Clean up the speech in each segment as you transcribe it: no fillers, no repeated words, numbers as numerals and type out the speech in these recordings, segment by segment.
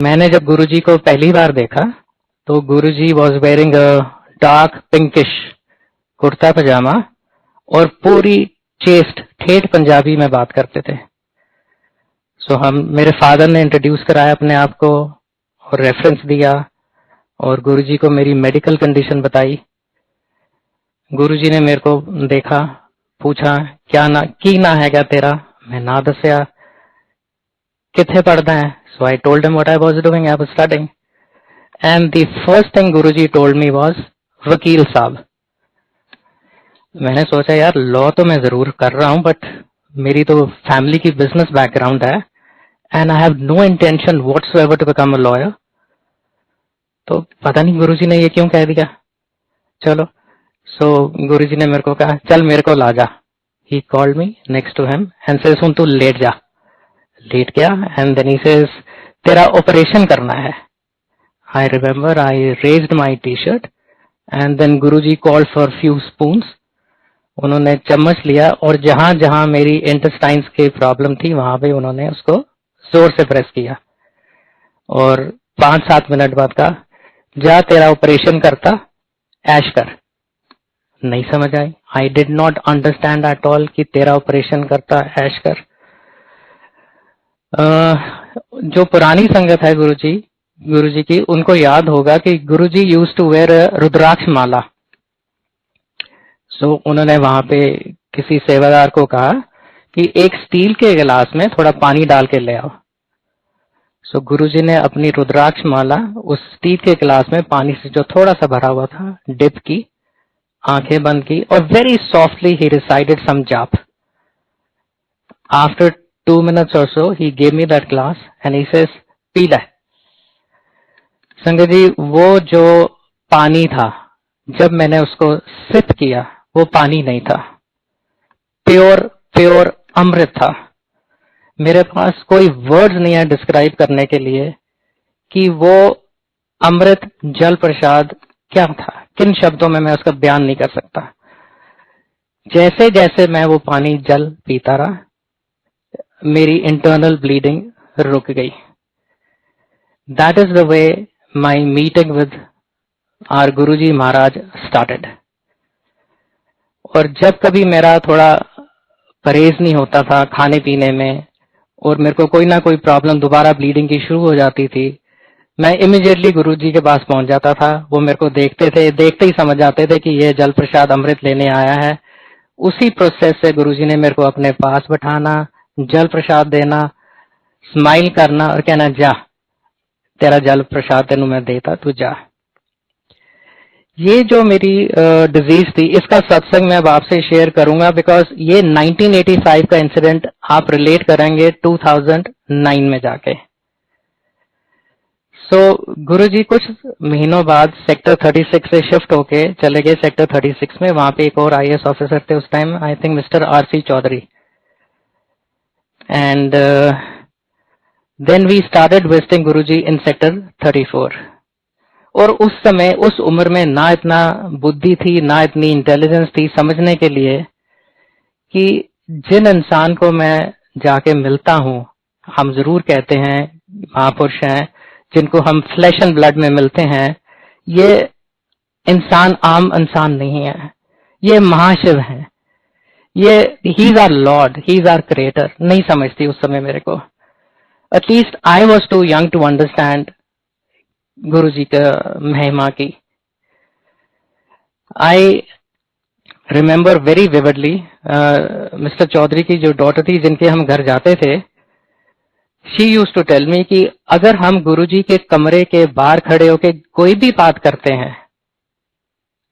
मैंने जब गुरुजी को पहली बार देखा तो Guruji was wearing a dark pinkish kurta pajama और पूरी चेस्ट ठेठ पंजाबी में बात करते थे। मेरे फादर ने इंट्रोड्यूस कराया अपने आप को और रेफरेंस दिया और गुरुजी को मेरी मेडिकल कंडीशन बताई। गुरुजी ने मेरे को देखा, पूछा क्या ना की ना हैगा तेरा, मैं ना दसिया, किथे पढ़दा है। So I told him what I was doing. I was studying. And the first thing Guruji told me was वकील साहब। मैंने सोचा यार लॉ तो मैं जरूर कर रहा हूं बट मेरी तो फैमिली की बिजनेस बैकग्राउंड है and I have no intention whatsoever to become a lawyer. तो पता नहीं गुरुजी ने ये क्यों कह दिया। चलो गुरुजी ने मेरे को कहा चल मेरे को ला जा। He called me next to him and says सुन तू लेट जा। लेट गया एंड देन ही सेज तेरा ऑपरेशन करना है। I remember I raised my t-shirt and then Guruji called for few spoons. उन्होंने चम्मच लिया और जहां जहां मेरी इंटेस्टाइन्स की प्रॉब्लम थी वहां पे उन्होंने उसको जोर से प्रेस किया और 5-7 मिनट बाद कहा जा तेरा ऑपरेशन करता ऐश कर। नहीं समझ आई। I did not understand at all कि तेरा ऑपरेशन करता ऐश कर। जो पुरानी संगत है गुरुजी की उनको याद होगा कि गुरुजी यूज्ड टू वेयर रुद्राक्ष माला। उन्होंने वहां पे किसी सेवादार को कहा कि एक स्टील के गिलास में थोड़ा पानी डाल के ले आओ। गुरुजी ने अपनी रुद्राक्ष माला उस स्टील के गिलास में पानी से जो थोड़ा सा भरा हुआ था डिप की, आंखें बंद की और वेरी सॉफ्टली ही रिसाइटेड सम जाप। After 2 minutes or so he gave me that glass and he says P ले। संगत जी वो जो पानी था जब मैंने उसको सिप किया वो पानी नहीं था, प्योर अमृत था। मेरे पास कोई वर्ड्स नहीं है डिस्क्राइब करने के लिए कि वो अमृत जल प्रसाद क्या था। किन शब्दों में मैं उसका बयान नहीं कर सकता। जैसे जैसे मैं वो पानी जल पीता रहा मेरी इंटरनल ब्लीडिंग रुक गई। That is the way my meeting with our Guruji Maharaj started. और जब कभी मेरा थोड़ा परहेज नहीं होता था खाने पीने में और मेरे को कोई ना कोई प्रॉब्लम दोबारा ब्लीडिंग की शुरू हो जाती थी, मैं इमीडिएटली गुरुजी के पास पहुंच जाता था। वो मेरे को देखते थे, देखते ही समझ जाते थे कि ये जल प्रसाद अमृत लेने आया है। उसी प्रोसेस से गुरुजी ने मेरे को अपने पास बैठाना, जल प्रसाद देना, स्माइल करना और कहना जा तेरा जल प्रसाद तेनू मैं देता, तू जा। ये जो मेरी डिजीज थी इसका सत्संग मैं अब आपसे शेयर करूंगा बिकॉज ये 1985 का इंसिडेंट आप रिलेट करेंगे 2009 में जाके। गुरुजी कुछ महीनों बाद सेक्टर 36 से शिफ्ट होके चले गए सेक्टर 36 में। वहां पे एक और IAS ऑफिसर थे उस time, I think mister RC Chaudhary. And then we started visiting Guruji in sector 34। और उस समय उस उम्र में ना इतना बुद्धि थी ना इतनी इंटेलिजेंस थी समझने के लिए कि जिन इंसान को मैं जाके मिलता हूं, हम जरूर कहते हैं महापुरुष हैं जिनको हम फ्लैश एंड ब्लड में मिलते हैं, ये इंसान आम इंसान नहीं है, ये महाशिव है, ये ही is our lord, he is our creator. नहीं समझती उस समय मेरे को। At least I was too young to understand Guruji का महिमा की। I remember very vividly mister Chaudhary की जो डॉटर थी जिनके हम घर जाते थे, she used to tell me कि अगर हम गुरुजी के कमरे के बाहर खड़े होके कोई भी बात करते हैं,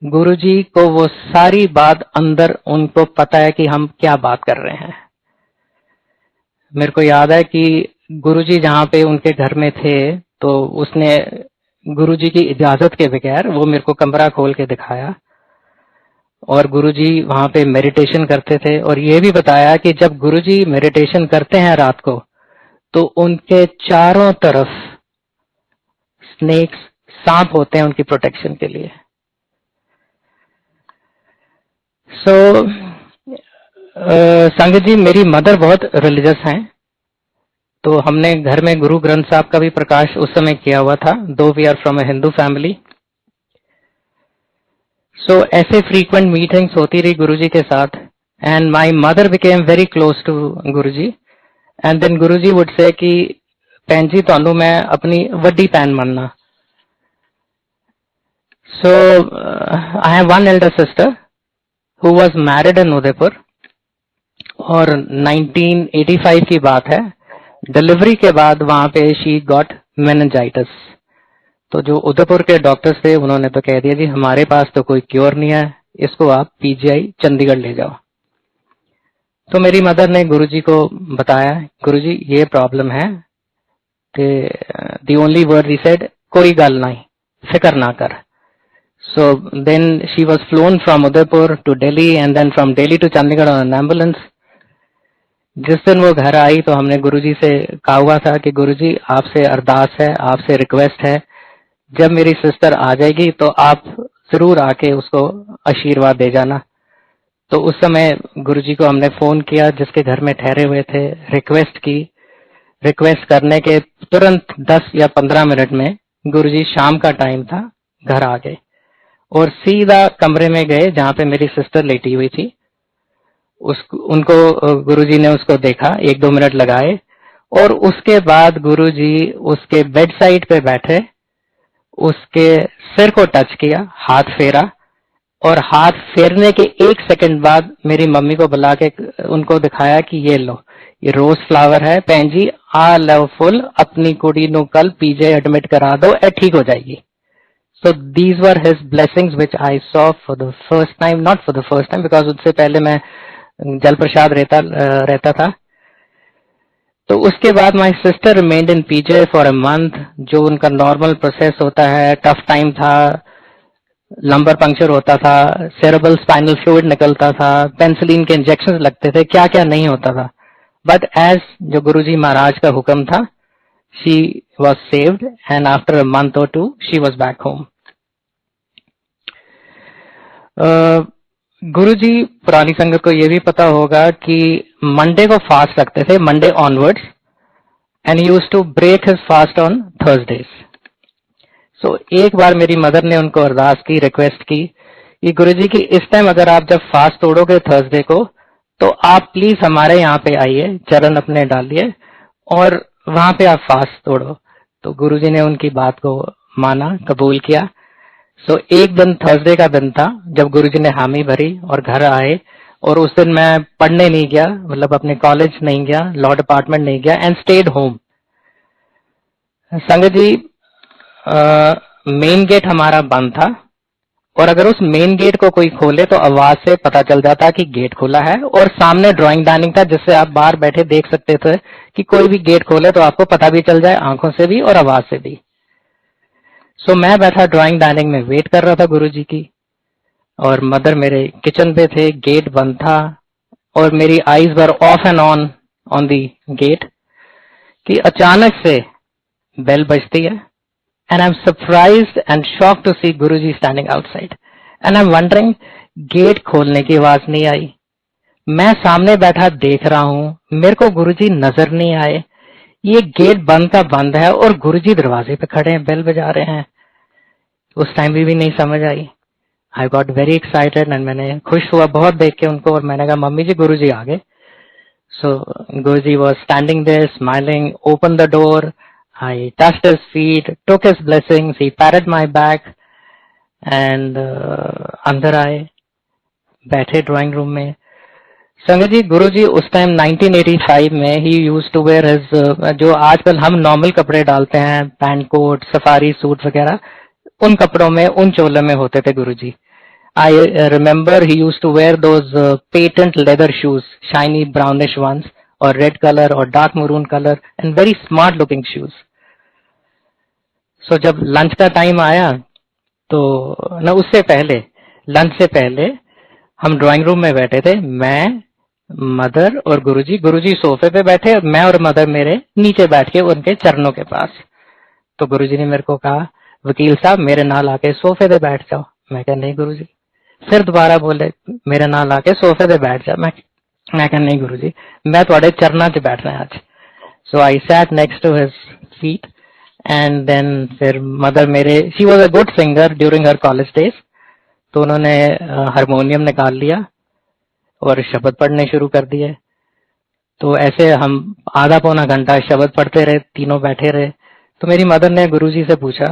गुरुजी को वो सारी बात अंदर उनको पता है कि हम क्या बात कर रहे हैं। मेरे को याद है कि गुरुजी जहां पे उनके घर में थे तो उसने गुरुजी की इजाजत के बगैर वो मेरे को कमरा खोल के दिखाया और गुरुजी वहां पे मेडिटेशन करते थे। और ये भी बताया कि जब गुरुजी मेडिटेशन करते हैं रात को तो उनके चारों तरफ स्नेक्स, सांप होते हैं उनकी प्रोटेक्शन के लिए। संगत जी मेरी मदर बहुत रिलीजियस हैं तो हमने घर में गुरु ग्रंथ साहब का भी प्रकाश उस समय किया हुआ था, though we are from a Hindu family. So ऐसे फ्रीक्वेंट मीटिंग्स होती रही गुरुजी के साथ, and my mother became very close to Guruji. And then Guruji would say कि भैन जी ਤੁਹਾਨੂੰ मैं अपनी ਵੱਡੀ ਭੈਣ ਮੰਨਣਾ। So I have one elder sister who was married in Udaipur, और 1985 की बात है। डिलीवरी के बाद वहां पे शी गॉट मेनिंजाइटिस। तो जो उदयपुर के डॉक्टर्स थे उन्होंने तो कह दिया जी हमारे पास तो कोई क्योर नहीं है, इसको आप पीजीआई चंडीगढ़ ले जाओ। तो मेरी मदर ने गुरुजी को बताया, गुरुजी ये प्रॉब्लम है। The only word he said, कोई गल नहीं, फिक्र ना कर। So then she was flown from Udaipur to Delhi and then from Delhi to Chandigarh on an ambulance. जिस दिन वो घर आई तो हमने गुरुजी से कहा हुआ था कि गुरुजी आपसे अरदास है, आपसे रिक्वेस्ट है, जब मेरी सिस्टर आ जाएगी तो आप जरूर आके उसको आशीर्वाद दे जाना। तो उस समय गुरुजी को हमने फोन किया, जिसके घर में ठहरे हुए थे, रिक्वेस्ट की। रिक्वेस्ट करने के तुरंत 10 या 15 मिनट में गुरुजी, शाम का टाइम था, घर आ गए और सीधा कमरे में गए जहां पे मेरी सिस्टर लेटी हुई थी। उनको गुरुजी ने उसको देखा, 1-2 मिनट लगाए और उसके बाद गुरुजी उसके बेड साइड पे बैठे, उसके सिर को टच किया, हाथ फेरा, और हाथ फेरने के 1 सेकंड बाद मेरी मम्मी को बुला के उनको दिखाया कि ये लो, ये रोज फ्लावर है, भैन जी आ लो फुल, अपनी कुड़ी नु कल पीजे एडमिट करा दो, ए ठीक हो जाएगी। So these were his blessings which I saw for the first time, not for the first time because उससे पहले मैं जल प्रसाद रहता था। तो उसके बाद my sister remained in PJ for a month, जो उनका नॉर्मल प्रोसेस होता है। टफ टाइम था, लंबर पंक्चर होता था, सेरेब्रल स्पाइनल फ्लूइड निकलता था, पेंसिलिन के इंजेक्शन लगते थे, क्या क्या नहीं होता था। बट एज जो गुरुजी महाराज का हुक्म था, she was saved and after a month or 2 she was back home. गुरुजी पुरानी संगत को ये भी पता होगा कि मंडे को फास्ट रखते थे, Monday onwards, and he used to break his fast on Thursdays. So एक बार मेरी मदर ने उनको अरदास की, रिक्वेस्ट की कि गुरुजी की इस टाइम अगर आप जब फास्ट तोड़ोगे थर्सडे को, तो आप प्लीज हमारे यहाँ पे आइए, चरण अपने डालिए और वहां पे आप फास्ट तोड़ो। तो गुरुजी ने उनकी बात को माना, कबूल किया। सो एक दिन थर्सडे का दिन था जब गुरुजी ने हामी भरी और घर आए, और उस दिन मैं पढ़ने नहीं गया, मतलब अपने कॉलेज नहीं गया, लॉ डिपार्टमेंट नहीं गया, एंड स्टेड होम। संगत जी, मेन गेट हमारा बंद था, और अगर उस मेन गेट को कोई खोले तो आवाज से पता चल जाता कि गेट खुला है, और सामने ड्राइंग डाइनिंग था जिससे आप बाहर बैठे देख सकते थे कि कोई भी गेट खोले तो आपको पता भी चल जाए, आंखों से भी और आवाज से भी। सो मैं बैठा ड्राइंग डाइनिंग में वेट कर रहा था गुरुजी की, और मदर मेरे किचन पे थे, गेट बंद था, और मेरी eyes were off and on the gate कि अचानक से बेल बजती है, and I'm surprised and shocked to see Guruji standing outside. And I'm wondering, gate खोलने की आवाज नहीं आई, मैं सामने बैठा देख रहा हूं, मेरे को गुरुजी नजर नहीं आए, ये गेट बंद का बंद है और गुरुजी दरवाजे पे खड़े हैं, बेल बजा रहे हैं। उस टाइम भी नहीं समझ आई। I got very excited and मैंने खुश हुआ बहुत देख के उनको, और मैंने कहा मम्मी जी गुरुजी आ गए। So Guruji was standing there smiling, open the door, I touched his feet, took his blessings, he patted my back, and अंदर आए, बैठे ड्राइंग रूम में। संगत जी, गुरुजी उस टाइम 1985 में he used to wear his, जो आजकल हम नॉर्मल कपड़े डालते हैं, पैंट कोट, सफारी सूट वगैरह, उन कपड़ों में, उन चोलों में होते थे गुरुजी। I remember he used to wear those patent leather shoes, shiny brownish ones, or red color or dark maroon color, and very smart looking shoes. सो जब लंच का टाइम आया तो न, उससे पहले, लंच से पहले हम ड्राइंग रूम में बैठे थे, मैं, मदर और गुरुजी। गुरुजी सोफे पे बैठे और मैं और मदर मेरे नीचे बैठ के उनके चरणों के पास। तो गुरुजी ने मेरे को कहा, वकील साहब मेरे नाल आके सोफे पे बैठ जाओ। मैं कहा नहीं गुरुजी। फिर दोबारा बोले, मेरे नाल आके सोफे पे बैठ जाओ। मैं कहा नहीं गुरुजी, मैं थोड़े चरणों च बैठना है आज। So I sat next to his feet, and then फिर मदर मेरे, she was a good singer during her college days, तो उन्होंने हारमोनियम निकाल लिया और शब्द पढ़ने शुरू कर दिए। तो ऐसे हम आधा पौना घंटा शब्द पढ़ते रहे, तीनों बैठे रहे। तो मेरी मदर ने गुरुजी से पूछा,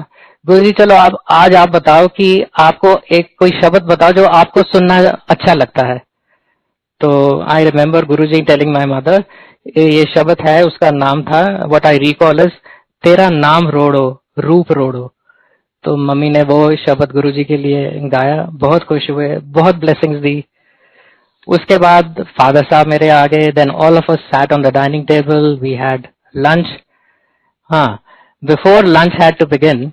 गुरुजी चलो आप आज आप बताओ कि आपको एक कोई शब्द बताओ जो आपको सुनना अच्छा लगता है। तो I remember Guruji telling my mother, ये शब्द है, उसका नाम था, व्हाट आई रिकॉल इज तेरा नाम रोड़ो रूप रोड़ो। तो मम्मी ने वो शब्द गुरुजी के लिए गाया, बहुत खुश हुए, बहुत ब्लेसिंग्स दी। उसके बाद फादर साहब मेरे आ गए, then all of us sat on the dining table, we had lunch. हाँ, before lunch had to begin,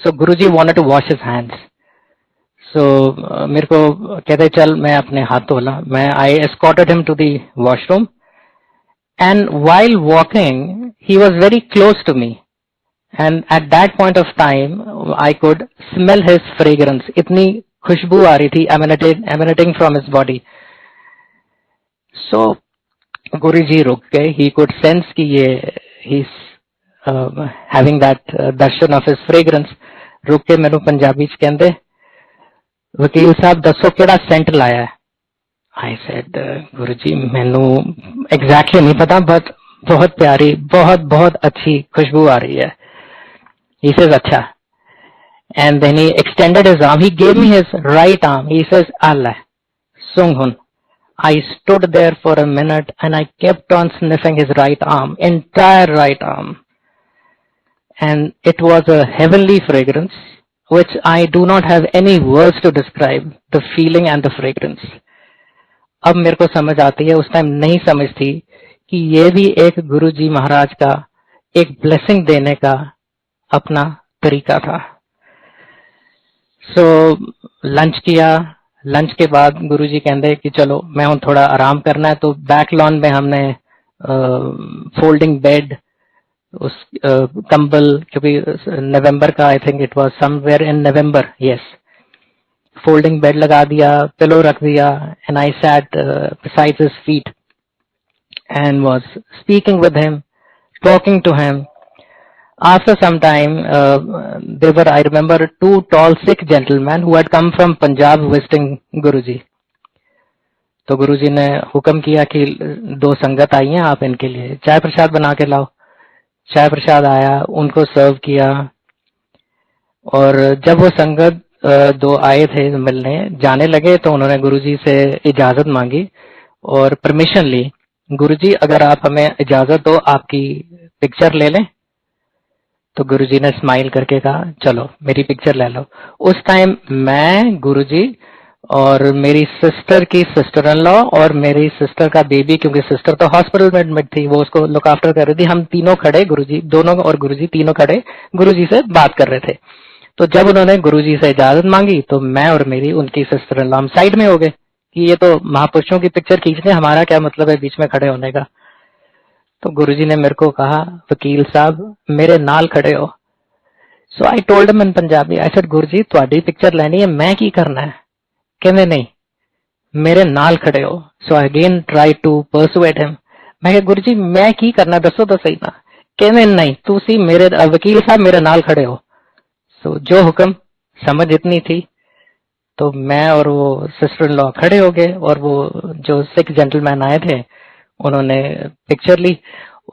so Guruji wanted to wash his hands. So मेरे को कहते चल मैं अपने हाथ धोला, मैं I escorted him to the washroom, and while walking he was very close to me, and at that point of time I could smell his fragrance. इतनी खुशबू आ रही थी emanating from his body. So Guruji रुक गए, he could sense कि ये he having that darshan of his fragrance. रुक के मैनू पंजाबी च कहंदे, वकील साहब दसो केड़ा सेंट लाया है। आई सेड गुरुजी मैनू एग्जैक्टली नहीं पता, बट बहुत प्यारी, बहुत बहुत अच्छी खुशबू आ रही है। ही सेज अच्छा, and then he extended his arm, he gave me his right arm, he says Allah Sunghun. I stood there for a minute and I kept on sniffing his right arm, entire right arm, and it was a heavenly fragrance which I do not have any words to describe the feeling and the fragrance. अब मेरे को समझ आती है, उस time नहीं समझ थी कि ये भी एक गुरुजी महाराज का एक ब्लेसिंग देने का अपना तरीका था। सो लंच किया, लंच के बाद गुरुजी कहते कि चलो मैं हूं थोड़ा आराम करना है। तो बैक लॉन में हमने फोल्डिंग बेड, उस कंबल, क्योंकि नवंबर का, I think it was somewhere in November, yes, folding bed लगा दिया, पिलो रख दिया, and I sat beside his feet and was speaking with him, talking to him. After some time, there were, I remember, two tall Sikh gentlemen who had come from Punjab visiting Guruji. तो गुरुजी ने हुक्म किया कि दो संगत आई हैं, आप इनके लिए चाय प्रसाद बना के लाओ। चाय प्रसाद आया, उनको सर्व किया, और जब वो संगत दो आए थे मिलने, जाने लगे तो उन्होंने गुरुजी से इजाजत मांगी और परमिशन ली। गुरुजी अगर आप हमें इजाजत दो आपकी पिक्चर ले लें। तो गुरुजी ने स्माइल करके कहा चलो मेरी पिक्चर ले लो। उस टाइम मैं, गुरुजी और मेरी सिस्टर की सिस्टर इन लॉ और मेरी सिस्टर का बेबी, क्योंकि सिस्टर तो हॉस्पिटल में एडमिट थी, वो उसको लुक आफ्टर कर रही थी, हम तीनों खड़े, गुरुजी दोनों और गुरुजी तीनों खड़े गुरुजी से बात कर रहे थे। तो जब उन्होंने गुरुजी से इजाजत मांगी तो मैं और मेरी उनकी सिस्टर इन लॉ हम साइड में हो गए कि ये तो महापुरुषों की पिक्चर खींचने, हमारा क्या मतलब है बीच में खड़े होने का। तो गुरुजी ने मेरे को कहा, वकील साहब मेरे नाल खड़े हो। So I told him in Punjabi, I said Guruji तुहाडी पिक्चर लेनी है, मैं की करना है। कहते नहीं मेरे नाल खड़े हो। So I again try to persuade him. मैं कहा गुरुजी मैं की करना, दसो तो सही ना। कहते नहीं तुसी मेरे, वकील साहब मेरे नाल खड़े हो। सो जो हुक्म, समझ इतनी थी। तो मैं और वो सिस्टर इन लॉ खड़े हो गए और वो जो सिख जेंटलमैन आए थे उन्होंने पिक्चर ली।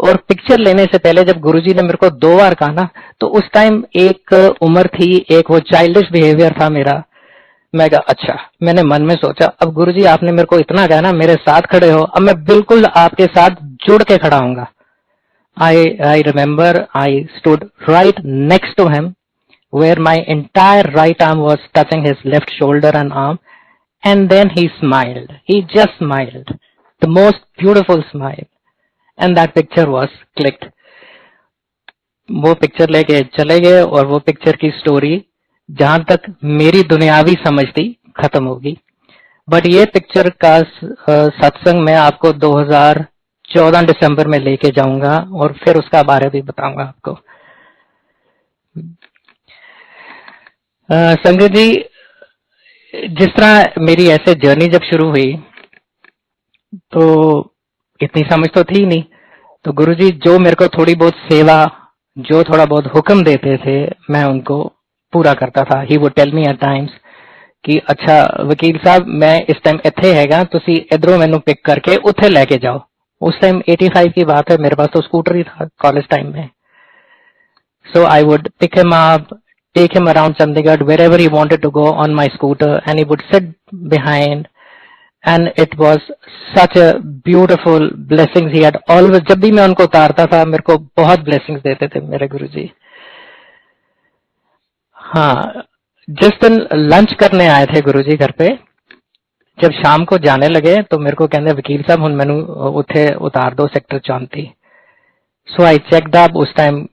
और पिक्चर लेने से पहले जब गुरुजी ने मेरे को 2 बार कहा ना, तो उस टाइम एक उम्र थी, एक वो चाइल्डिश बिहेवियर था मेरा। मैं कहा अच्छा, मैंने मन में सोचा अब गुरुजी आपने मेरे को इतना कहा ना, मेरे साथ खड़े हो, अब मैं बिल्कुल आपके साथ जुड़ के खड़ा हूंगा। I remember I stood right next to him where my entire right arm was touching his left shoulder and arm, and then he smiled. He just smiled. The most beautiful smile. And that picture was clicked. वो picture लेके चले गए और वो picture की story जहां तक मेरी दुनियावी समझ थी खत्म होगी। बट ये पिक्चर का सत्संग मैं आपको 2014 दिसंबर में लेके जाऊंगा और फिर उसका बारे भी बताऊंगा आपको। संगत जी, जिस तरह मेरी ऐसे जर्नी जब शुरू हुई तो इतनी समझ तो थी नहीं। तो गुरुजी जो मेरे को थोड़ी बहुत सेवा, जो थोड़ा बहुत हुक्म देते थे, मैं उनको पूरा करता था। He would tell me at times कि अच्छा वकील साहब, मैं इस टाइम ਇੱਥੇ ਹੈਗਾ, ਤੁਸੀਂ इधरों ਮੈਨੂੰ पिक करके ਉੱਥੇ लेके जाओ। उस टाइम 85 की बात है, मेरे पास तो स्कूटर ही था कॉलेज टाइम में। So I would pick him up, take him around Chandigarh wherever he wanted to go on my scooter, and he would sit behind, and it was such a beautiful blessings he had always। जब भी मैं उनको उतारता था मेरे को बहुत blessings देते थे मेरे गुरुजी। हाँ, जिस दिन लंच करने आए थे गुरुजी घर पे, जब शाम को जाने लगे तो मेरे को कहते वकील साहब हुन मैनू उठे उतार दो sector 34। So I checked up. उस टाइम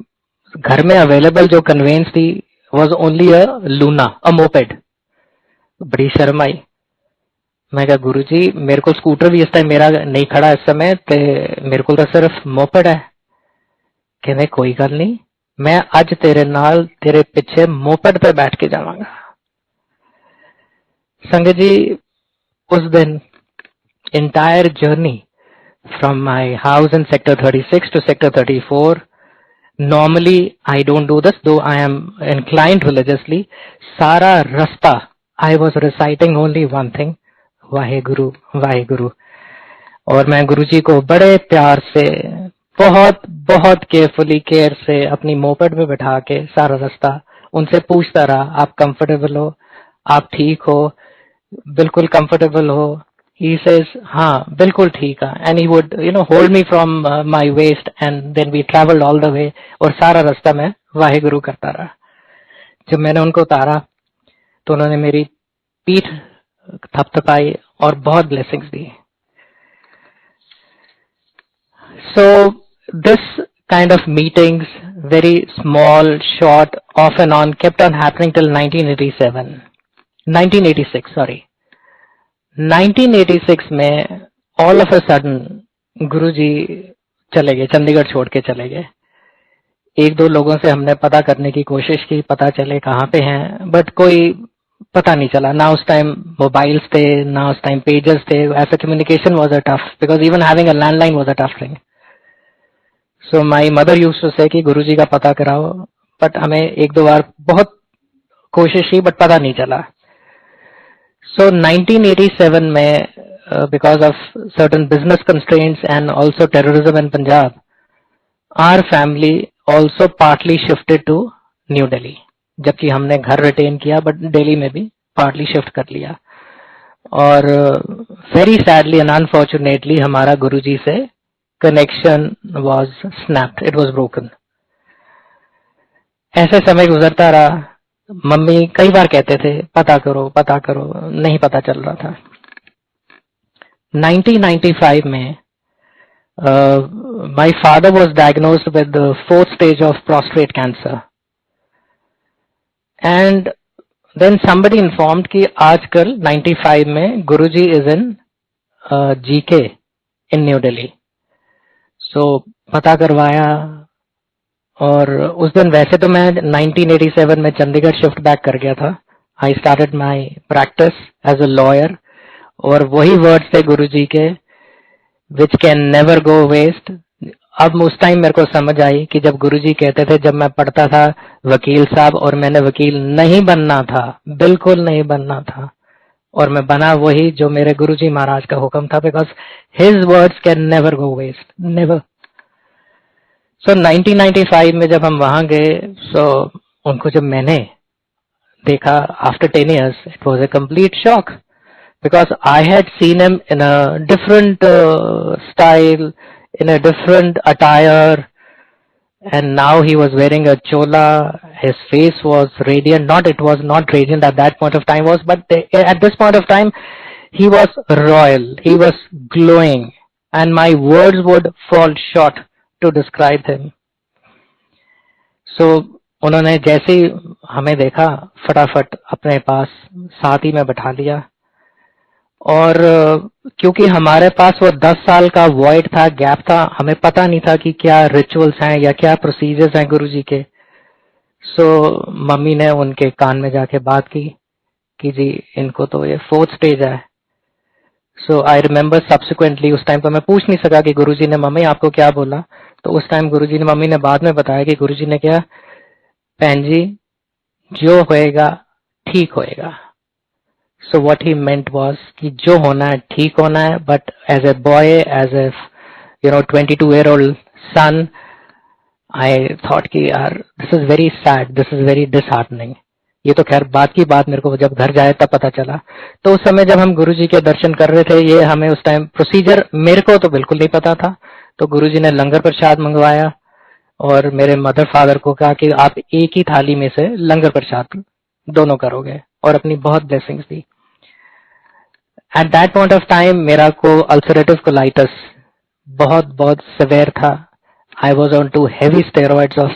घर में अवेलेबल जो कन्वेंस थी was only a Luna, a moped. बड़ी शर्म आई। मैं कहा गुरुजी मेरे को स्कूटर भी इस टाइम मेरा नहीं खड़ा इस समय, ते मेरे को तो सिर्फ मोपेड है। कहते कोई गल नहीं, मैं अज तेरे नाल तेरे पिछे मोपेड पे बैठ के जावांगा। संगत जी, उस दिन entire journey from my house in sector 36 to sector 34, normally I don't do this, though I am inclined religiously, सारा रास्ता I was reciting only one thing, Waheguru Waheguru. और मैं गुरुजी को बड़े प्यार से बहुत बहुत केयरफुली केयर से अपनी मोपेड में बिठा के सारा रास्ता उनसे पूछता रहा, आप कंफर्टेबल हो, आप ठीक हो, बिल्कुल कंफर्टेबल हो। He says, हाँ बिल्कुल ठीक है, and he would hold me from my waist, and then we traveled all the way, और सारा रास्ता मैं वाहेगुरु करता रहा। जब मैंने उनको उतारा तो उन्होंने मेरी पीठ थपथपाई और बहुत blessings the. So this kind of meetings, very small, short, off and on, kept on happening till 1986, sorry। 1986 में ऑल ऑफ अ सडन गुरुजी चले गए, चंडीगढ़ छोड़ के चले गए। एक दो लोगों से हमने पता करने की कोशिश की, पता चले कहाँ पे हैं, बट कोई पता नहीं चला। ना उस टाइम मोबाइल्स थे, ना उस टाइम पेजेस थे, ऐसा communication was a tough, because even having a landline was a tough thing. So my mother used to say कि गुरुजी का पता कराओ, बट हमें एक दो बार बहुत कोशिश की बट पता नहीं चला। So 1987 में because of certain business constraints and also terrorism in Punjab, our family also partly shifted to New Delhi। जबकि हमने घर रिटेन किया बट दिल्ली में भी पार्टली शिफ्ट कर लिया। और वेरी सैडली एंड अनफॉर्चुनेटली हमारा गुरुजी से connection was snapped, it was broken. ऐसे समय गुजरता रहा। मम्मी कई बार कहते थे पता करो, नहीं पता चल रहा था। 1995 में my father was diagnosed with the 4th stage of prostate cancer, and then somebody informed कि आजकल 95 में गुरुजी is in GK in New Delhi। So पता करवाया, और उस दिन वैसे तो मैं 1987 में चंडीगढ़ शिफ्ट बैक कर गया था। I started my practice as a lawyer, और वही वर्ड्स थे गुरुजी के, which can never go waste. अब उस टाइम मेरे को समझ आई कि जब गुरुजी कहते थे, जब मैं पढ़ता था वकील साहब, और मैंने वकील नहीं बनना था, बिल्कुल नहीं बनना था, और मैं बना वही जो मेरे गुरुजी महाराज का हुक्म था, because his words can never go waste, never. So 1995 में जब हम वहां गए, so उनको जब मैंने देखा after 10 years, it was a complete shock, because I had seen him in a different style, in a different attire, and now he was wearing a chola. His face was radiant. It was not radiant at that point of time, but at this point of time he was royal, he was glowing, and my words would fall short to describe him। So उन्होंने जैसे ही हमें देखा फटाफट अपने पास साथ ही में बैठा लिया, और क्योंकि हमारे पास वो 10 साल का वॉइड था, गैप था, हमें पता नहीं था कि क्या रिचुअल्स हैं या क्या प्रोसीजर्स हैं गुरुजी के। सो मम्मी ने उनके कान में जाके बात की कि जी इनको तो ये 4th स्टेज है। सो आई रिमेम्बर सब्सिक्वेंटली, उस टाइम तो मैं पूछ नहीं सका कि गुरुजी ने मम्मी आपको क्या बोला, तो उस टाइम गुरुजी ने, मम्मी ने बाद में बताया कि गुरुजी ने क्या, बहन जी जो होएगा ठीक होएगा। So what he meant was कि जो होना है ठीक होना है, but as a boy, as a 22-year-old son, I thought कि यार this is very sad, this is very disheartening. ये तो खैर बात की बात, मेरे को जब घर जाए तब पता चला। तो उस समय जब हम गुरुजी के दर्शन कर रहे थे, ये हमें उस टाइम प्रोसीजर मेरे को तो बिल्कुल नहीं पता था, तो गुरुजी ने लंगर प्रसाद मंगवाया और मेरे मदर फादर को कहा कि आप एक ही थाली में से लंगर प्रसाद दोनों करोगे, और अपनी बहुत ब्लेसिंग्स दी। At that point of time मेरा को अल्सरेटिव कोलाइटिस बहुत बहुत सिवियर था। I was on two heavy steroids of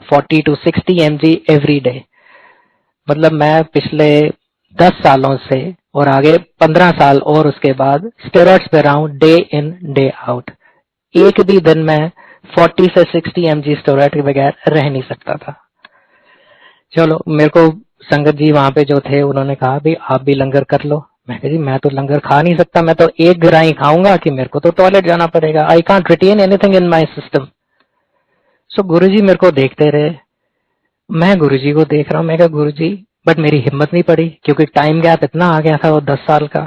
40 to 60 mg every day. मतलब मैं पिछले 10 सालों से और आगे 15 साल और उसके बाद स्टेरॉइड्स पे रहा हूं, डे इन डे आउट। एक भी दिन में 40 से 60 mg स्टेरॉइड के बगैर रह नहीं सकता था। चलो, मेरे को संगत जी वहां पे जो थे उन्होंने कहा भी आप भी लंगर कर लो। मैं कहा जी मैं तो लंगर खा नहीं सकता, मैं तो एक गिराई खाऊंगा कि मेरे को तो टॉयलेट जाना पड़ेगा। I can't retain anything in my system. So Guruji मेरे को देखते रहे, मैं गुरुजी को देख रहा हूं। मैं कहा गुरुजी, बट मेरी हिम्मत नहीं पड़ी क्योंकि टाइम गैप इतना आ गया था वो 10 साल का,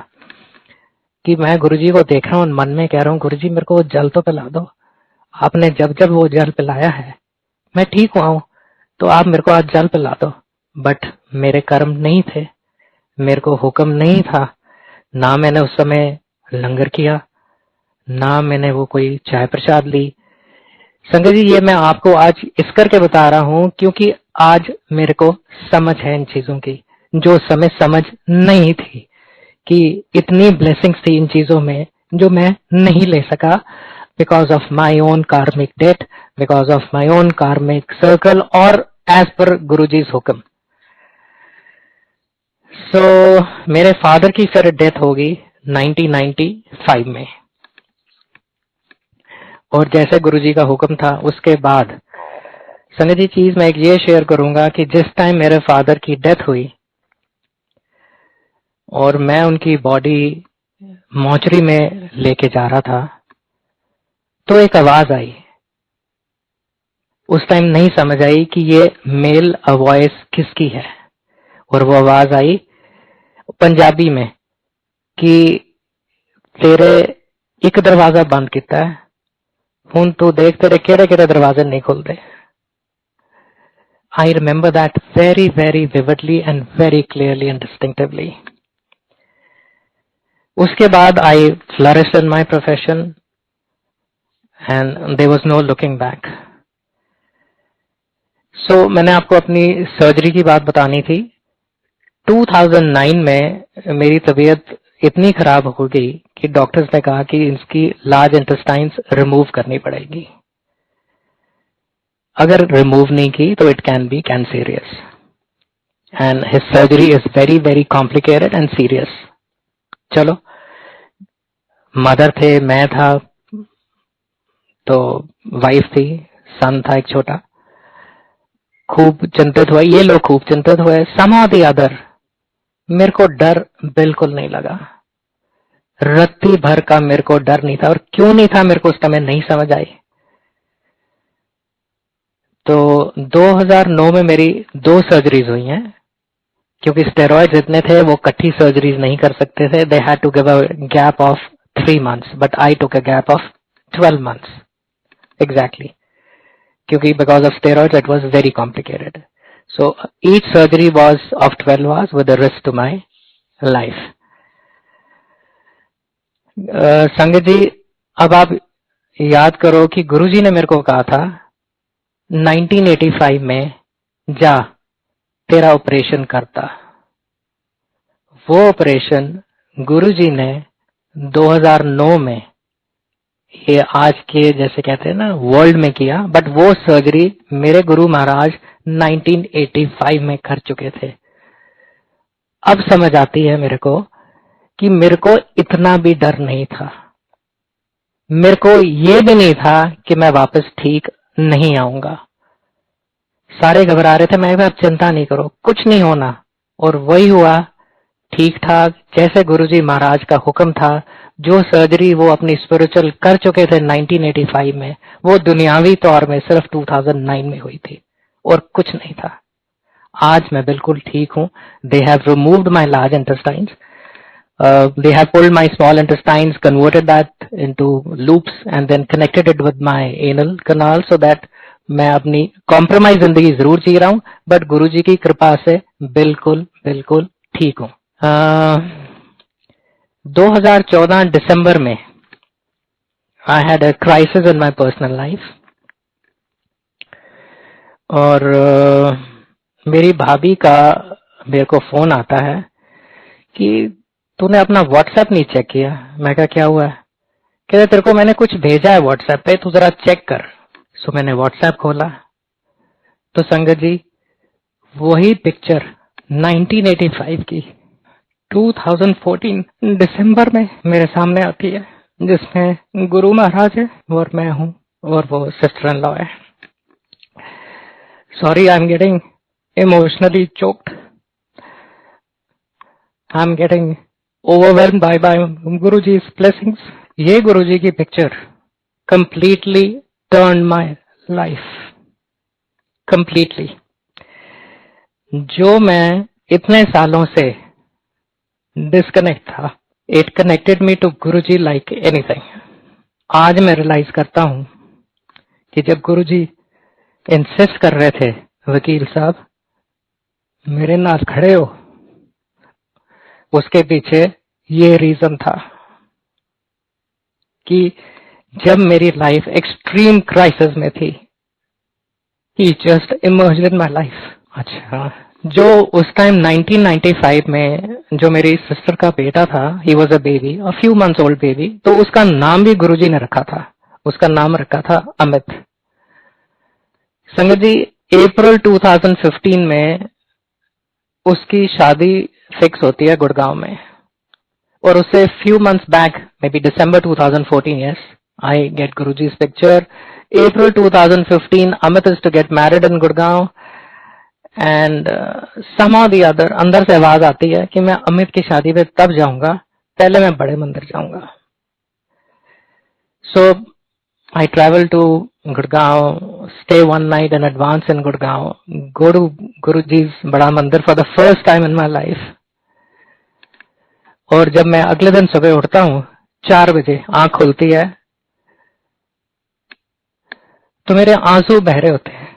कि मैं गुरुजी को देख रहा हूं, मन में कह रहा हूं गुरुजी मेरे को वो जल तो पिला दो। आपने जब जब वो जल पिलाया है मैं ठीक हुआ हूं, तो आप मेरे को आज जल पिला दो। बट मेरे कर्म नहीं थे, मेरे को हुक्म नहीं था, ना मैंने उस समय लंगर किया, ना मैंने वो कोई चाय प्रसाद ली। संगत जी, ये मैं आपको आज इस करके बता रहा हूं क्योंकि आज मेरे को समझ है इन चीजों की, जो समय समझ नहीं थी कि इतनी ब्लेसिंग्स थी इन चीजों में जो मैं नहीं ले सका, because of my own karmic debt, because of my own karmic circle, और एज पर गुरुजी's हुक्म। सो मेरे फादर की फिर डेथ होगी 1995 में, और जैसे गुरुजी का हुक्म था उसके बाद संगत जी चीज मैं एक ये शेयर करूंगा कि जिस टाइम मेरे फादर की डेथ हुई और मैं उनकी बॉडी मोचरी में लेके जा रहा था, तो एक आवाज आई। उस टाइम नहीं समझ आई कि ये मेल वॉइस किसकी है, और वो आवाज आई पंजाबी में कि तेरे एक दरवाजा बंद किया है, हुण तू देख तेरे केड़े केड़े दरवाजे नहीं खुलते। I remember that very, very vividly and very clearly and distinctively. उसके बाद I flourished in my profession and there was no looking back. So मैंने आपको अपनी सर्जरी की बात बतानी थी। 2009 में मेरी तबीयत इतनी खराब हो गई कि डॉक्टर्स ने कहा कि इसकी लार्ज इंटेस्टाइन्स रिमूव करनी पड़ेगी। अगर रिमूव नहीं की तो it can be cancerous, and his surgery is very very complicated and serious. चलो, मदर थे, मैं था, तो वाइफ थी, सन था एक छोटा। खूब चिंतित हुआ, ये लोग खूब चिंतित हुए। somehow the other मेरे को डर बिल्कुल नहीं लगा, रत्ती भर का मेरे को डर नहीं था, और क्यों नहीं था मेरे को उस समय नहीं समझ आई। तो 2009 में मेरी 2 सर्जरीज हुई हैं, क्योंकि स्टेरॉइड्स इतने थे वो कट्ठी सर्जरीज नहीं कर सकते थे। They had to give a gap of 3 months, but I took a gap of 12 months exactly, क्योंकि because of steroids it was very complicated. So each surgery was of 12 hours with a risk to my life. संगत जी, अब आप याद करो कि गुरुजी ने मेरे को कहा था 1985 में जा तेरा ऑपरेशन करता। वो ऑपरेशन गुरुजी ने 2009 में, ये आज के जैसे कहते हैं ना वर्ल्ड में किया, बट वो सर्जरी मेरे गुरु महाराज 1985 में कर चुके थे। अब समझ आती है मेरे को कि मेरे को इतना भी डर नहीं था, मेरे को ये भी नहीं था कि मैं वापस ठीक नहीं आऊंगा। सारे घबरा रहे थे, मैं भी आप चिंता नहीं करो, कुछ नहीं होना, और वही हुआ। ठीक ठाक जैसे गुरुजी महाराज का हुक्म था जो सर्जरी वो अपनी स्पिरिचुअल कर चुके थे 1985 में, वो दुनियावी तौर में सिर्फ 2009 में हुई थी और कुछ नहीं था। आज मैं बिल्कुल ठीक हूं। They have removed my large intestines, they have pulled my small intestines, converted that into loops and then connected it with my anal canal so that मैं अपनी कॉम्प्रोमाइज जिंदगी जरूर जी रहा हूं, बट गुरुजी की कृपा से बिल्कुल बिल्कुल ठीक हूं। 2014 दिसंबर में I had a crisis in my personal life और मेरी भाभी का मेरे को फोन आता है कि तूने अपना व्हाट्सएप नहीं चेक किया। मैं कहा क्या हुआ है? कहते तेरे को मैंने कुछ भेजा है व्हाट्सएप पे, तू जरा चेक कर। सो मैंने व्हाट्सएप खोला तो संगत जी वही पिक्चर 1985 की 2014 दिसंबर में मेरे सामने आती है, जिसमें गुरु महाराज है और मैं हूं और वो सिस्टर इन लॉ है। Sorry, I am getting emotionally choked, I am getting overwhelmed by Guruji's blessings. ये गुरुजी की picture completely turned my life. Completely. जो मैं इतने सालों से डिस्कनेक्ट था, it connected me to Guruji like anything. आज मैं रियलाइज करता हूं कि जब गुरुजी इंसिस्ट कर रहे थे, वकील साहब मेरे नाल खड़े हो, उसके पीछे ये रीजन था कि जब मेरी लाइफ एक्सट्रीम क्राइसिस में थी, he just emerged in my life. अच्छा, जो उस टाइम 1995 में जो मेरी सिस्टर का बेटा था, he was a baby, a few months old baby, तो उसका नाम भी गुरुजी ने रखा था। उसका नाम रखा था अमित। संगत जी, अप्रैल 2015 में उसकी शादी फिक्स होती है गुड़गांव में, और उससे few months back, may be December 2014, yes, I get Guruji's picture. April 2015, Amit is to get married in Gurgaon, and somehow the other, अंदर से आवाज आती है कि मैं अमित की शादी पे तब जाऊंगा, पहले मैं बड़े मंदिर जाऊंगा। So I travel to Gurgaon, stay one night in advance in Gurgaon, go to Guruji's बड़ा मंदिर for the first time in my life. और जब मैं अगले दिन सुबह उठता हूं 4 बजे, आंख खुलती है तो मेरे आंसू बह रहे होते हैं।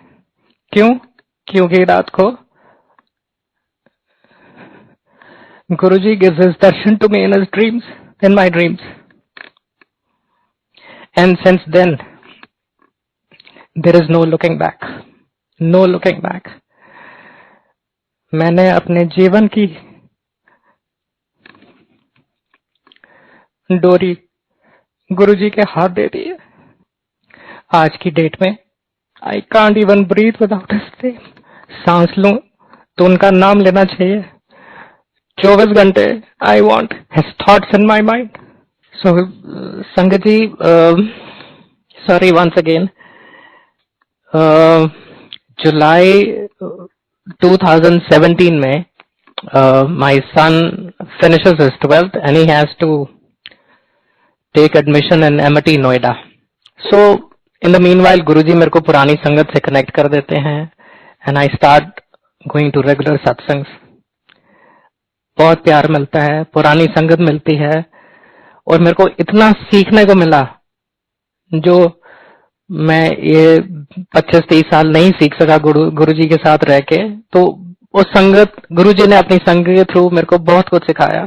क्यों? क्योंकि रात को गुरुजी gives his darshan to me in his dreams, in my dreams, and since then there is no looking back, no looking back. मैंने अपने जीवन की डोरी गुरुजी के हाथ दे दी है। आज की डेट में I can't even breathe without his name. सांस लूं तो उनका नाम लेना चाहिए। 24 घंटे I want his thoughts in my mind. So sangat ji, sorry once again, जुलाई 2017 में my son finishes his 12th and he has to take admission in MIT Noida. So in the meanwhile Guruji मेरे को पुरानी संगत से कनेक्ट कर देते हैं and I start going to regular सत्संग। बहुत प्यार मिलता है, पुरानी संगत मिलती है और मेरे को इतना सीखने को मिला जो मैं ये 25-30 साल नहीं सीख सका गुरुजी के साथ रह के। तो उस संगत, गुरुजी ने अपनी संगत के थ्रू मेरे को बहुत कुछ सिखाया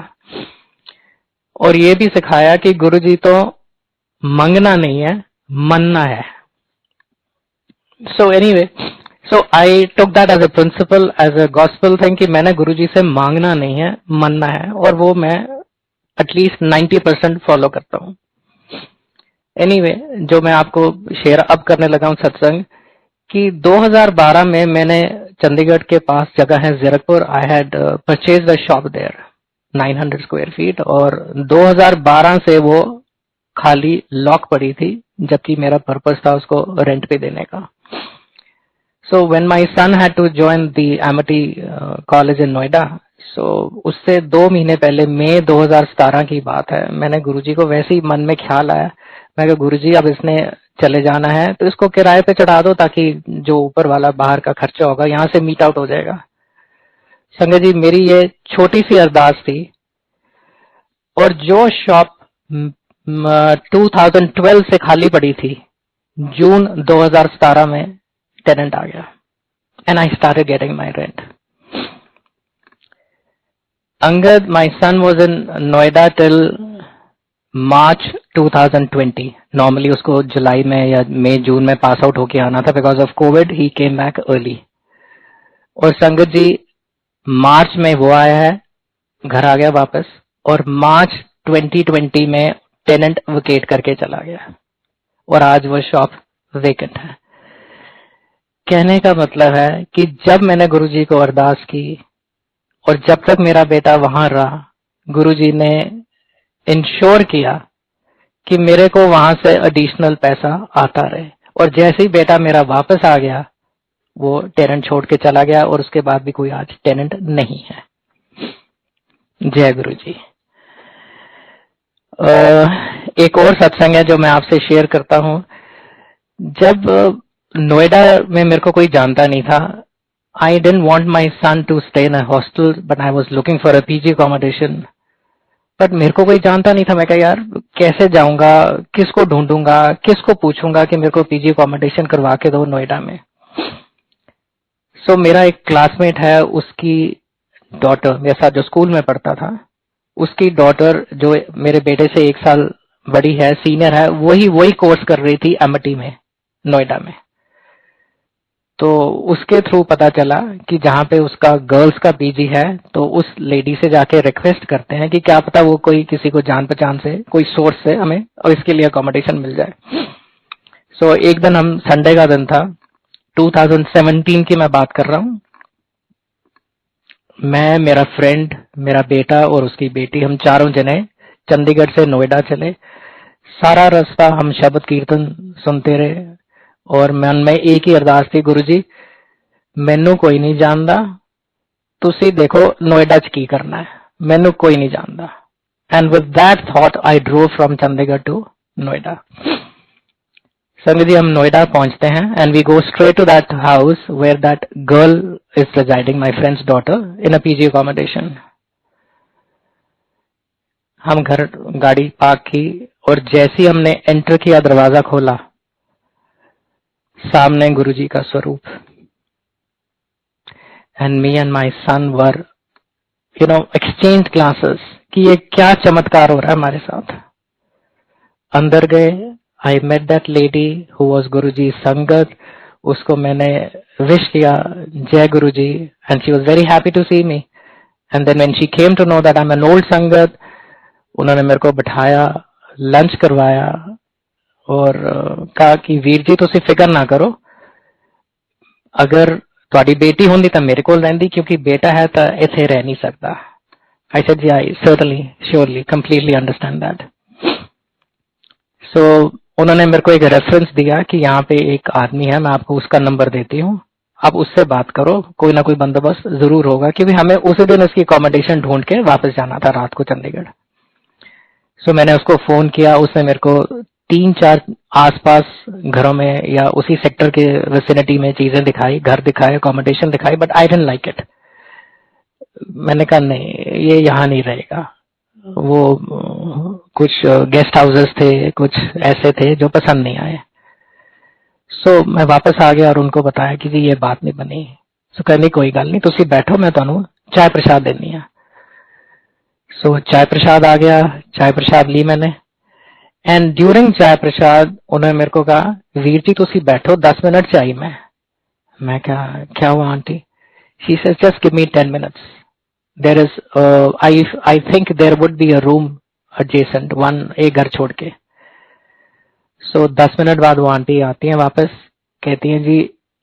और ये भी सिखाया कि गुरुजी तो मंगना नहीं है, मनना है। So anyway, so I took that as a principle, as a gospel thing कि मैंने गुरुजी से मांगना नहीं है, मनना है, और वो मैं एटलीस्ट 90% फॉलो करता हूँ। एनीवे, जो मैं आपको शेयर अब करने लगा हूँ सत्संग, कि 2012 में मैंने चंडीगढ़ के पास जगह है Zirakpur, I had purchased a shop there 900 square feet, और 2012 से वो खाली लॉक पड़ी थी, जबकि मेरा पर्पस था उसको रेंट पे देने का। So when my son had to join the Amity college in Noida, so उससे 2 महीने पहले मई 2017 की बात है, मैंने गुरुजी को वैसे ही मन में ख्याल आया, मैं कहा गुरुजी अब इसने चले जाना है तो इसको किराए पे चढ़ा दो ताकि जो ऊपर वाला बाहर का खर्चा होगा यहाँ से मीट आउट हो जाएगा। संगत जी मेरी ये छोटी सी अरदास थी, और जो शॉप 2012 से खाली पड़ी थी, जून 2017 में टेनेंट आ गया and I started getting my rent. Angad, my son was in Noida till March 2020. Normally उसको जुलाई में या मई जून में पास आउट होके आना था, because of Covid he came back early. और संगत जी मार्च में वो आया है, घर आ गया वापस, और मार्च 2020 में टेनेंट वेकेट करके चला गया, और आज वो शॉप वेकेंट है। कहने का मतलब है कि जब मैंने गुरुजी को अरदास की और जब तक मेरा बेटा वहां रहा, गुरुजी ने इंश्योर किया कि मेरे को वहां से एडिशनल पैसा आता रहे, और जैसे ही बेटा मेरा वापस आ गया वो टेनेंट छोड़ के चला गया, और उसके बाद भी कोई आज टेनेंट नहीं है। जय गुरु जी। एक और सत्संग है जो मैं आपसे शेयर करता हूं। जब नोएडा में मेरे को कोई जानता नहीं था, I didn't want my son to stay in a hostel, but I was looking for a PG accommodation. But मेरे को कोई जानता नहीं था, मैं कहा यार कैसे जाऊंगा, किसको ढूंढूंगा, किसको पूछूंगा कि मेरे को पीजी अकोमोडेशन करवा के दो नोएडा में। सो मेरा एक क्लासमेट है, उसकी डॉटर मेरे साथ जो स्कूल में पढ़ता था, उसकी डॉटर जो मेरे बेटे से 1 साल बड़ी है, सीनियर है, वही कोर्स कर रही थी एमटी में नोएडा में। तो उसके थ्रू पता चला कि जहाँ पे उसका गर्ल्स का पीजी है, तो उस लेडी से जाके रिक्वेस्ट करते हैं कि क्या पता वो कोई किसी को जान पहचान से, कोई सोर्स से हमें और इसके लिए अकोमोडेशन मिल जाए। सो एक दिन हम, संडे का दिन था, 2017 की मैं बात कर रहा हूँ, मैं, मेरा फ्रेंड, मेरा बेटा और उसकी बेटी, हम चारों जने चंडीगढ़ से नोएडा चले। सारा रास्ता हम शब्द कीर्तन सुनते रहे, और मन में एक ही अरदास थी, गुरुजी मैनू कोई नहीं जानता, तुसी देखो नोएडा च की करना है, मैनू कोई नहीं जानता। And with that thought I drove from Chandigarh to Noida. Sangat ji हम नोएडा पहुंचते हैं, and we go straight to that house where that girl is residing, my friend's daughter, in a PG accommodation. हम घर गाड़ी पार्क की, और जैसे ही हमने एंटर किया, दरवाजा खोला, सामने गुरुजी का स्वरूप, and me and my son were exchange glasses कि ये क्या चमत्कार हो रहा है हमारे साथ। अंदर गए, I met that lady who was Guruji sangat, उसको मैंने विश किया, Jai Guruji, and she was very happy to see me. And then when she came to know that I am an old sangat, उन्होंने मेरे को बिठाया, लंच करवाया, और कहा कि वीर जी तुसी फिक्र ना करो, अगर ਤੁਹਾਡੀ बेटी होंदी तो मेरे को रहंदी, क्योंकि बेटा है तो इथे रह नहीं सकता। I said, yeah, certainly, surely, completely understand that. So उन्होंने मेरे को एक रेफरेंस दिया कि यहाँ पे एक आदमी है, मैं आपको उसका नंबर देती हूँ, आप उससे बात करो, कोई ना कोई बंदोबस्त जरूर होगा, क्योंकि हमें उसी दिन उसकी अकोमोडेशन ढूंढ के वापस जाना था रात को चंडीगढ़। सो मैंने उसको फोन किया, उसने मेरे को 3-4 आसपास घरों में या उसी सेक्टर के विसिनिटी में चीजें दिखाई, घर दिखाए, अकोमोडेशन दिखाई, but I didn't like it. मैंने कहा नहीं, ये यहाँ नहीं रहेगा। वो कुछ गेस्ट हाउसेस थे, कुछ ऐसे थे जो पसंद नहीं आए। सो मैं वापस आ गया और उनको बताया कि जी ये बात नहीं बनी। सो कहनी कोई गल नहीं, तुसी बैठो, मैं तुहानू चाय प्रसाद देनी है। सो चाय प्रसाद आ गया, चाय प्रसाद ली मैंने, एंड ड्यूरिंग चाय प्रसाद उन्होंने मेरे को कहा, वीर जी तुसी बैठो, 10 मिनट चाहिए। मैं क्या हुआ aunty? She said just give me 10 minutes, there is I think there would be a room adjacent one, एक घर छोड़ के। सो 10 मिनट बाद वो आंटी आती हैं वापस, कहती हैं जी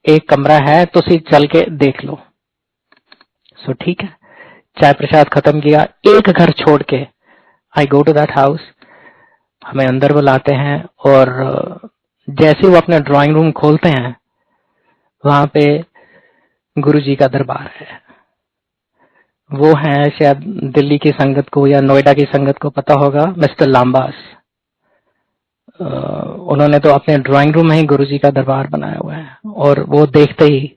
एक कमरा है, तुसी चल के देख लो। सो ठीक है, चाय प्रसाद खत्म किया, एक घर छोड़ के आई गो टू दैट हाउस, हमें अंदर बुलाते हैं, और जैसे वो अपने ड्राइंग रूम खोलते हैं, वहां पे गुरुजी का दरबार है। वो हैं, शायद दिल्ली की संगत को या नोएडा की संगत को पता होगा, मिस्टर लांबास। उन्होंने तो अपने ड्राइंग रूम में ही गुरुजी का दरबार बनाया हुआ है, और वो देखते ही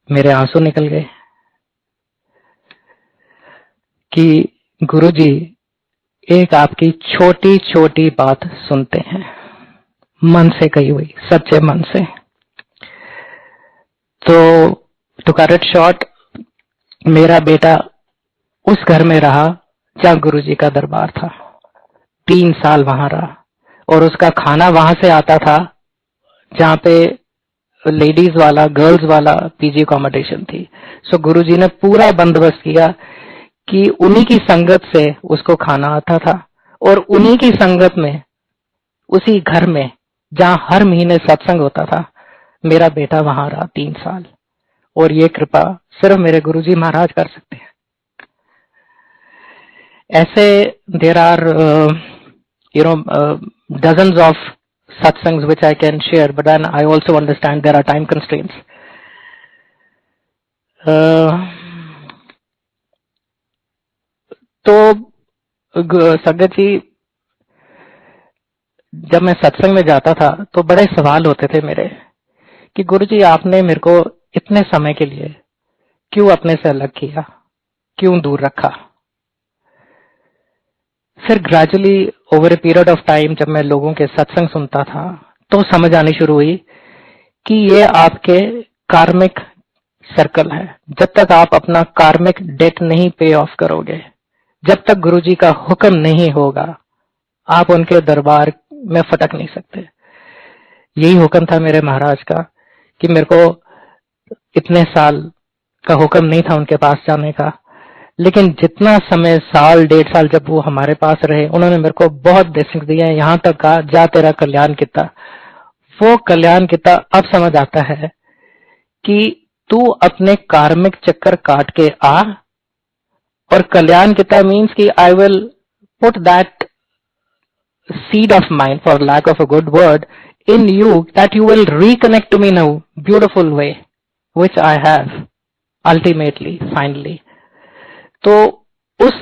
मेरे आंसू निकल गए कि गुरुजी एक आपकी छोटी छोटी बात सुनते हैं, मन से कही हुई, सच्चे मन से। तो टू कट इट शॉर्ट, मेरा बेटा उस घर में रहा जहां गुरुजी का दरबार था, 3 साल वहां रहा, और उसका खाना वहां से आता था जहां पे लेडीज वाला, गर्ल्स वाला पीजी अकोमोडेशन थी। सो गुरुजी ने पूरा बंदोबस्त किया कि उन्हीं की संगत से उसको खाना आता था, और उन्हीं की संगत में, उसी घर में जहां हर महीने सत्संग होता था, मेरा बेटा वहां रहा 3 साल। और ये कृपा सिर्फ मेरे गुरुजी महाराज कर सकते हैं। ऐसे there are dozens of satsangs which I can share, but then I also understand there are time constraints. तो संगत जी, जब मैं सत्संग में जाता था तो बड़े सवाल होते थे मेरे कि गुरुजी आपने मेरे को इतने समय के लिए क्यों अपने से अलग किया, क्यों दूर रखा। फिर gradually over a period of time जब मैं लोगों के सत्संग सुनता था तो समझ आनी शुरू हुई कि ये आपके कार्मिक सर्कल है। जब तक आप अपना कार्मिक डेट नहीं पे ऑफ करोगे, जब तक गुरुजी का हुक्म नहीं होगा, आप उनके दरबार में फटक नहीं सकते। यही हुक्म था मेरे महाराज का कि मेरे को इतने साल का हुक्म नहीं था उनके पास जाने का, लेकिन जितना समय, साल 1.5 साल जब वो हमारे पास रहे, उन्होंने मेरे को बहुत ब्लेसिंग दिए हैं। यहां तक कहा, जा तेरा कल्याण किता। वो कल्याण किता अब समझ आता है कि तू अपने कार्मिक चक्कर काट के आ, और कल्याण किता मीन्स कि I will put that seed of mine, for lack of a good word, in you, that you will reconnect to me in a beautiful way, which I have ultimately, finally. तो उस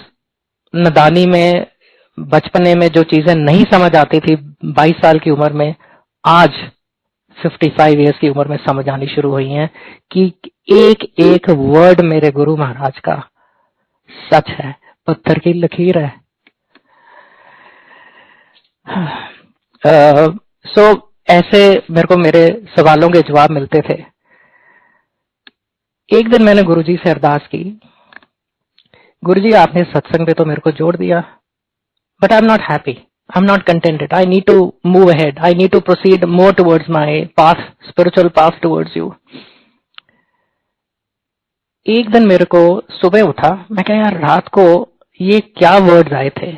नदानी में, बचपने में जो चीजें नहीं समझ आती थी 22 साल की उम्र में, आज 55 इयर्स की उम्र में समझ आनी शुरू हुई हैं कि एक एक वर्ड मेरे गुरु महाराज का सच है, पत्थर की लकीर है। ऐसे मेरे को मेरे सवालों के जवाब मिलते थे। एक दिन मैंने गुरुजी से अरदास की, गुरुजी आपने सत्संग पे तो मेरे को जोड़ दिया, but I am not happy, I am not contented, I need to move ahead, I need to proceed more towards my path, spiritual path towards you. एक दिन मेरे को सुबह उठा, मैं कहा यार रात को ये क्या वर्ड्स आए थे,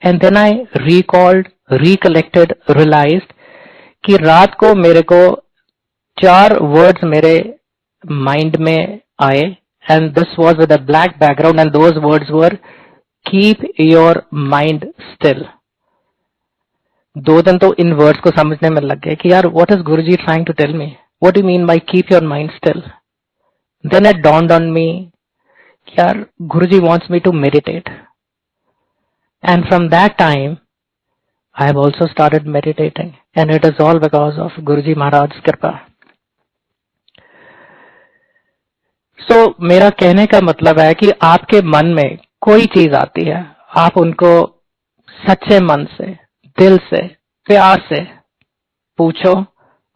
and then I recalled, recollected, realised कि रात को मेरे को 4 वर्ड्स मेरे माइंड में आए, and this was with a black background, and those words were keep your mind still. 2 दिन तो इन वर्ड्स को समझने में लग गए कि यार what is Guruji trying to tell me, what do you mean by keep your mind still. Then it dawned on me कि यार Guruji wants me to meditate, and from that time I have also started meditating, and it is all because of Guruji Maharaj's कृपा। So मेरा कहने का मतलब है कि आपके मन में कोई चीज आती है, आप उनको सच्चे मन से, दिल से, प्यार से पूछो,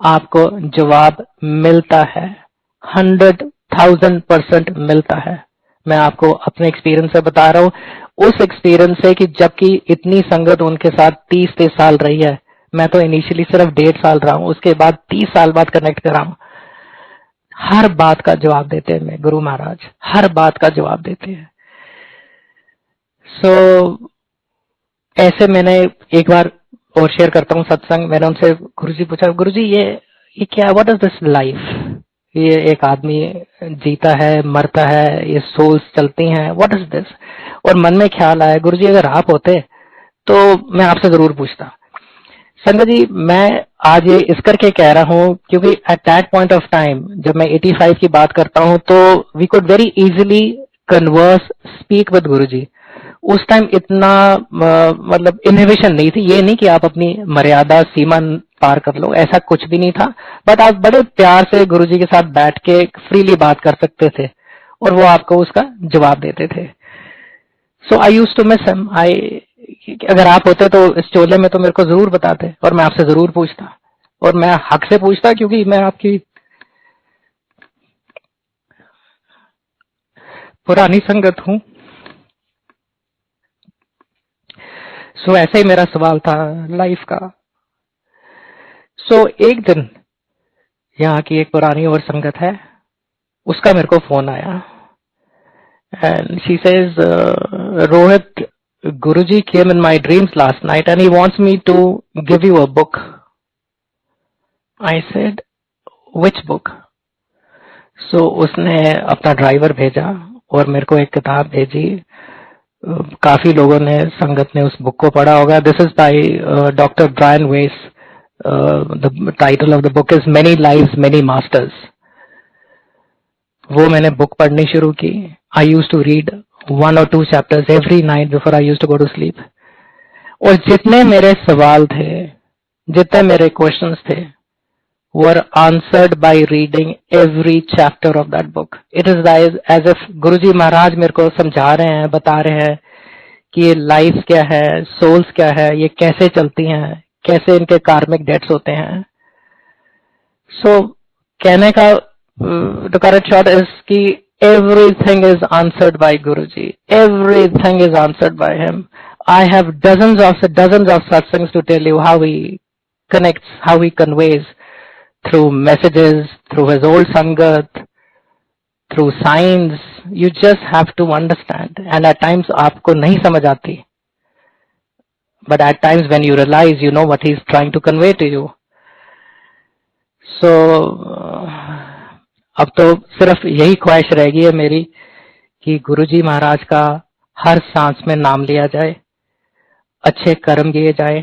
आपको जवाब मिलता है, 100,000% मिलता है। मैं आपको अपने एक्सपीरियंस से बता रहा हूं, उस एक्सपीरियंस से कि जबकि इतनी संगत उनके साथ 30 साल रही है, मैं तो इनिशियली सिर्फ 1.5 साल रहा हूं, उसके बाद 30 साल बाद कनेक्ट करा हूं। हर बात का जवाब देते हैं मैं गुरु महाराज, हर बात का जवाब देते हैं। सो ऐसे मैंने एक बार और शेयर करता हूं सत्संग, मैंने उनसे गुरुजी पूछा, गुरुजी ये क्या, व्हाट इज दिस लाइफ, ये एक आदमी जीता है, मरता है, ये सोल्स चलती हैं, व्हाट इज दिस। और मन में ख्याल आया, गुरुजी अगर आप होते तो मैं आपसे जरूर पूछता। संगत जी, मैं आज ये इस करके कह रहा हूं क्योंकि at that point of time जब मैं 85 की बात करता हूं तो we could very easily converse, speak with Guruji. उस टाइम इतना मतलब इनहिबिशन नहीं थी, ये नहीं कि आप अपनी मर्यादा सीमा पार कर लो, ऐसा कुछ भी नहीं था। बट आप बड़े प्यार से गुरुजी के साथ बैठ के फ्रीली बात कर सकते थे और वो आपको उसका जवाब देते थे। So I used to miss him. अगर आप होते तो इस चोले में तो मेरे को जरूर बताते और मैं आपसे जरूर पूछता, और मैं हक से पूछता क्योंकि मैं आपकी पुरानी संगत हूं। सो ऐसे ही मेरा सवाल था लाइफ का। सो एक दिन यहाँ की एक पुरानी और संगत है, उसका मेरे को फोन आया and she says, Rohit, Guruji came in my dreams last night and he wants me to give you a book. I said, which book? So उसने अपना ड्राइवर भेजा और मेरे को एक किताब भेजी। काफी लोगों ने, संगत ने उस बुक को पढ़ा होगा। This is by doctor Brian Weiss. The title of the book is many lives many masters. वो मैंने बुक पढ़नी शुरू की। I used to read 1 or 2 chapters every night before I used to go to sleep. और जितने मेरे सवाल थे, जितने मेरे क्वेश्चंस थे, were answered by reading every chapter of that book. It is as if गुरुजी महाराज मेरे को समझा रहे हैं, बता रहे हैं कि ये लाइफ क्या है, सोल्स क्या है, ये कैसे चलती हैं, कैसे इनके कार्मिक डेट्स होते हैं। सो कहने का द करेक्ट शॉट इज कि everything is answered by Guruji. Everything is answered by him. I have dozens of such things to tell you, how he connects, how he conveys through messages, through his old sangat, through signs. You just have to understand. And at times आपको नहीं समझ आती, but at times when you realize, you know what he's trying to convey to you. So अब तो सिर्फ यही ख्वाहिश रहेगी है मेरी कि गुरुजी महाराज का हर सांस में नाम लिया जाए, अच्छे कर्म किए जाए,